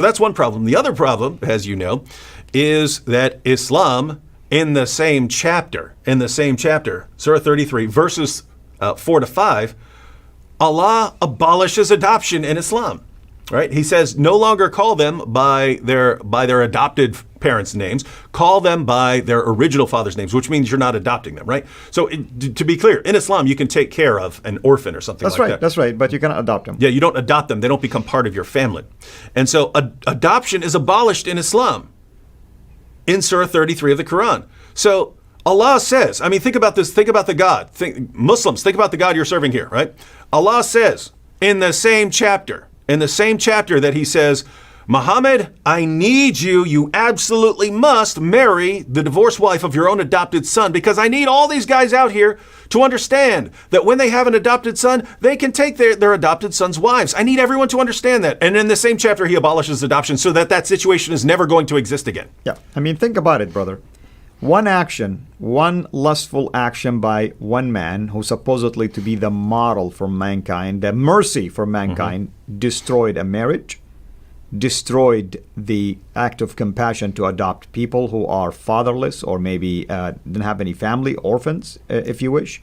That's one problem. The other problem, as you know, is that Islam, in the same chapter, Surah 33, verses 4 to 5, Allah abolishes adoption in Islam. Right? He says, no longer call them by their adopted parents' names. Call them by their original father's names, which means you're not adopting them, right? So to be clear, in Islam, you can take care of an orphan or something like that. That's right. But you cannot adopt them. Yeah, you don't adopt them. They don't become part of your family. And so adoption is abolished in Islam in Surah 33 of the Quran. So Allah says, I mean, think about this. Think about the God. Muslims, think about the God you're serving here, right? Allah says in the same chapter that he says, Muhammad, I need you. You absolutely must marry the divorced wife of your own adopted son, because I need all these guys out here to understand that when they have an adopted son, they can take their adopted son's wives. I need everyone to understand that. And in the same chapter, he abolishes adoption so that situation is never going to exist again. Yeah. I mean, think about it, brother. One action, one lustful action by one man who supposedly to be the model for mankind, the mercy for mankind, destroyed a marriage, destroyed the act of compassion to adopt people who are fatherless or maybe didn't have any family, orphans, if you wish,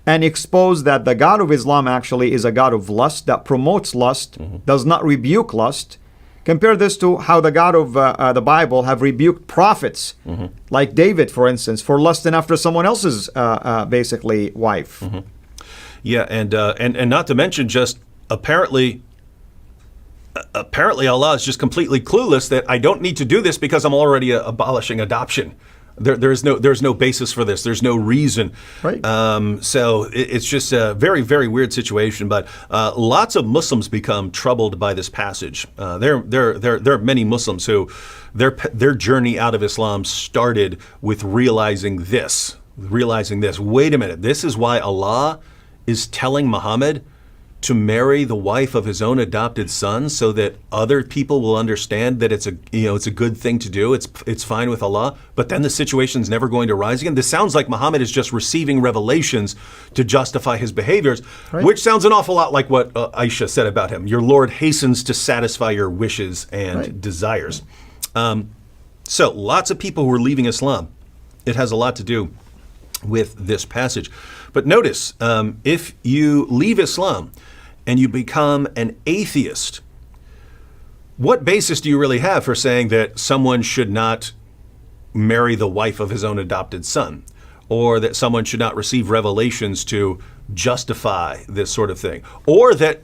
and exposed that the God of Islam actually is a God of lust that promotes lust, does not rebuke lust. Compare this to how the God of the Bible have rebuked prophets, like David, for instance, for lusting after someone else's basically wife. Yeah, and not to mention just apparently Allah is just completely clueless that I don't need to do this because I'm already abolishing adoption. There's no basis for this. There's no reason. Right. So it's just a very, very weird situation. But lots of Muslims become troubled by this passage. There are many Muslims who their journey out of Islam started with realizing this. Wait a minute. This is why Allah is telling Muhammad to marry the wife of his own adopted son, so that other people will understand that it's a good thing to do. It's fine with Allah. But then the situation's never going to rise again. This sounds like Muhammad is just receiving revelations to justify his behaviors, right, which sounds an awful lot like what Aisha said about him. Your Lord hastens to satisfy your wishes and desires. So lots of people who are leaving Islam, it has a lot to do with this passage. But notice, if you leave Islam and you become an atheist, what basis do you really have for saying that someone should not marry the wife of his own adopted son, or that someone should not receive revelations to justify this sort of thing, or that